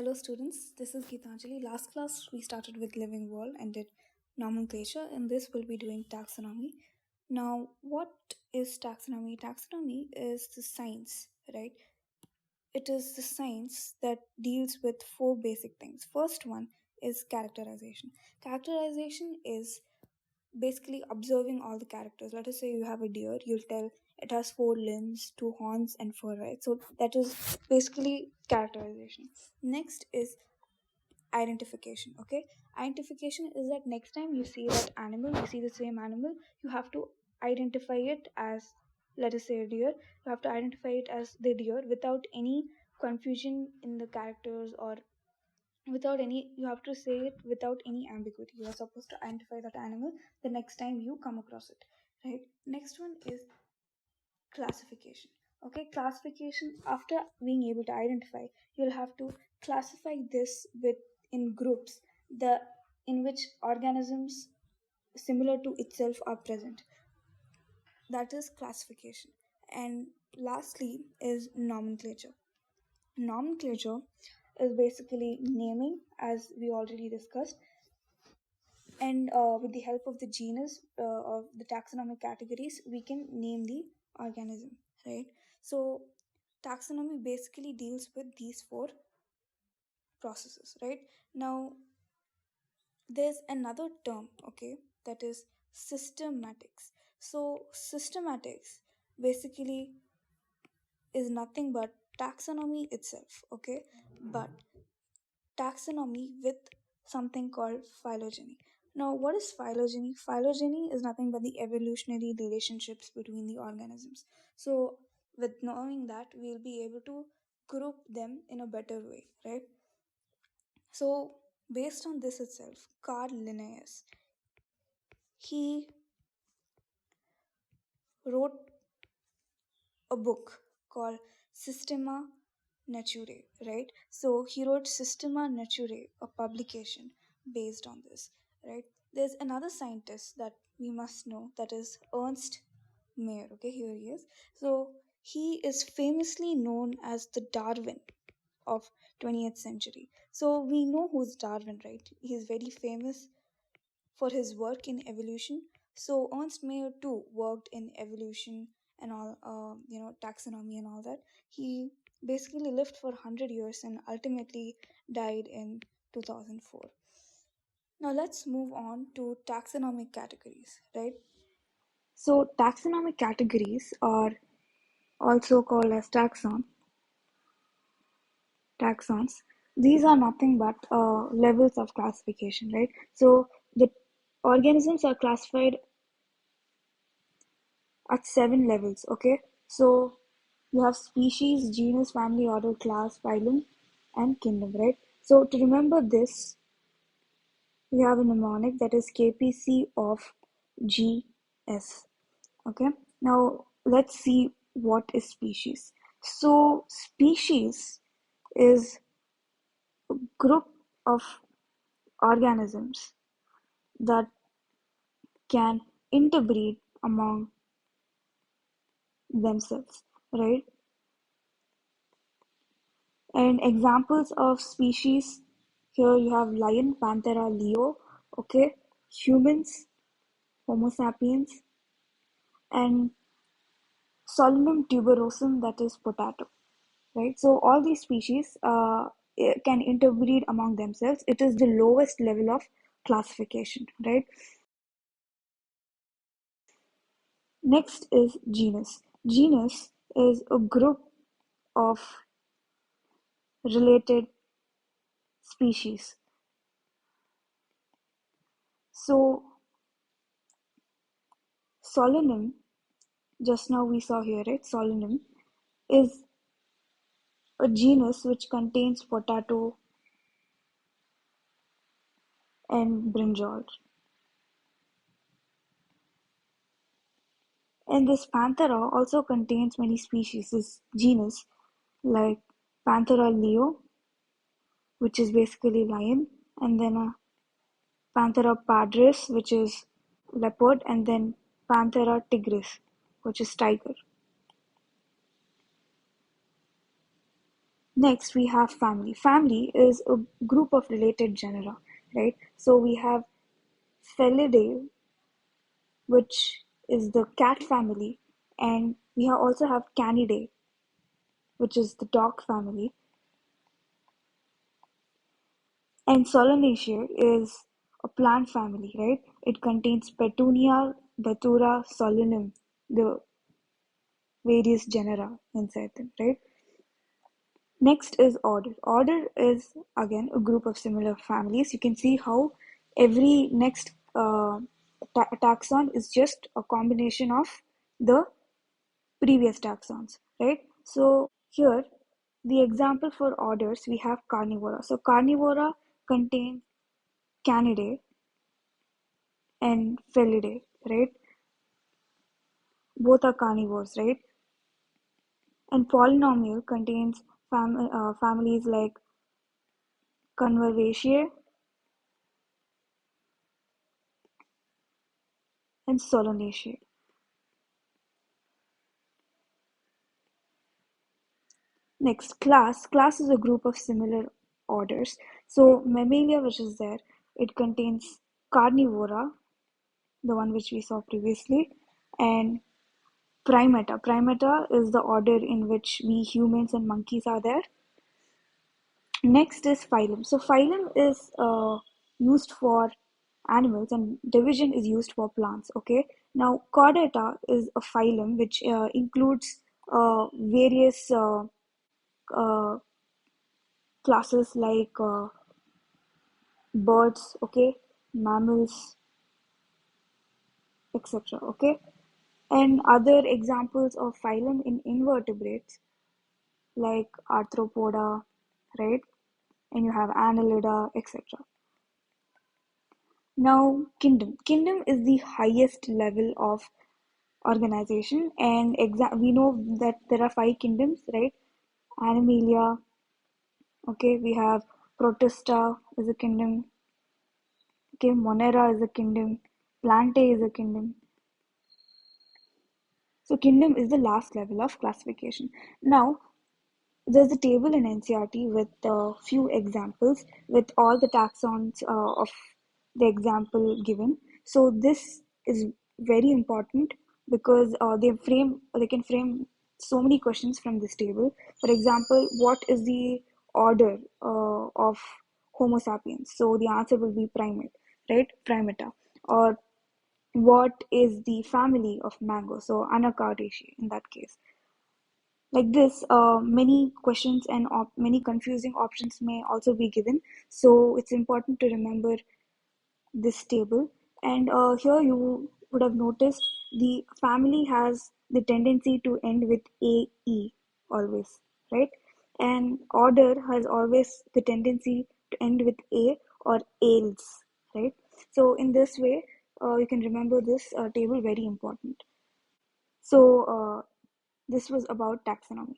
Hello students, this is Geethanjali. Last class we started with living world and did nomenclature, and this will be doing taxonomy. Now, what is taxonomy? Taxonomy is the science, right? It is the science that deals with four basic things. First one is characterization. Characterization is basically observing all the characters. Let us say you have a deer, you'll tell it has four limbs, two horns, and fur, right? So that is basically characterization. Next is identification. Okay, identification is that next time you see that animal, you see the same animal, you have to identify it as, let us say, a deer. You have to identify it as the deer without any confusion in the characters, or without any, you have to say it without any ambiguity. You are supposed to identify that animal the next time you come across it, right? Next one is classification. Okay, classification, after being able to identify, you'll have to classify this with in groups the in which organisms similar to itself are present. That is classification. And lastly is nomenclature. Nomenclature is basically naming, as we already discussed, and with the help of the genus of the taxonomic categories, we can name the organism, right? So taxonomy basically deals with these four processes, right? Now there's another term, okay, that is systematics. So systematics basically is nothing but taxonomy itself, okay, but taxonomy with something called phylogeny. Now, what is phylogeny? Phylogeny is nothing but the evolutionary relationships between the organisms. So, with knowing that, we'll be able to group them in a better way, right? So, based on this itself, Carl Linnaeus, he wrote a book called Systema Naturae, right? So he wrote Systema Naturae, a publication based on this, right? There's another scientist that we must know, that is Ernst Mayr. Okay, here he is. So he is famously known as the Darwin of 20th century. So we know who's Darwin, right? He's very famous for his work in evolution. So Ernst Mayr too worked in evolution and all, taxonomy and all that. He basically lived for 100 years and ultimately died in 2004. Now let's move on to taxonomic categories, right? So taxonomic categories are also called as taxons. These are nothing but levels of classification, right? So the organisms are classified at 7 levels. Okay, so you have species, genus, family, order, class, phylum, and kingdom, right? So to remember this, we have a mnemonic, that is KPC of GS. Okay, now let's see what is species. So species is a group of organisms that can interbreed among themselves, right? And examples of species, here you have lion, Panthera leo, okay, humans, Homo sapiens, and Solanum tuberosum, that is potato, right? So all these species can interbreed among themselves. It is the lowest level of classification, right? Next is genus. Genus is a group of related species. So Solanum, just now we saw here, right? Solanum is a genus which contains potato and brinjal. And this Panthera also contains many species, this genus, like Panthera leo, which is basically lion, and then a Panthera pardus, which is leopard, and then Panthera tigris, which is tiger. Next, we have family. Family is a group of related genera, right? So we have Felidae, which is the cat family, and we also have Canidae, which is the dog family, and Solanaceae is a plant family, right? It contains Petunia, Datura, Solanum, the various genera inside them, right? Next is order. Order is again a group of similar families. You can see how every next taxon is just a combination of the previous taxons, right? So here, the example for orders, we have Carnivora. So Carnivora contains Canidae and Felidae, right? Both are carnivores, right? And polynomial contains families like Convervaceae and Solanaceae. Next, class. Class is a group of similar orders. So Mammalia, which is there, it contains Carnivora, the one which we saw previously, and Primata. Primata is the order in which we humans and monkeys are there. Next is phylum. So phylum is used for animals and division is used for plants. Okay. Now chordata is a phylum which includes various uh, classes like birds, okay, mammals, etc. Okay. And other examples of phylum in invertebrates like arthropoda, right? And you have annelida, etc. Now, kingdom. Kingdom is the highest level of organization, and we know that there are five kingdoms, right? Animalia, okay, we have Protista is a kingdom, okay, Monera is a kingdom, Plantae is a kingdom. So, kingdom is the last level of classification. Now, there's a table in NCRT with a few examples with all the taxons of the example given. So this is very important because they can frame so many questions from this table. For example, what is the order of Homo sapiens? So the answer will be primate, right? Primata. Or what is the family of mango? So Anacardiaceae in that case. Like this, many questions and many confusing options may also be given. So it's important to remember this table. And here you would have noticed the family has the tendency to end with AE always, right? And order has always the tendency to end with A or ales, right? So in this way, you can remember this table very important. So this was about taxonomy.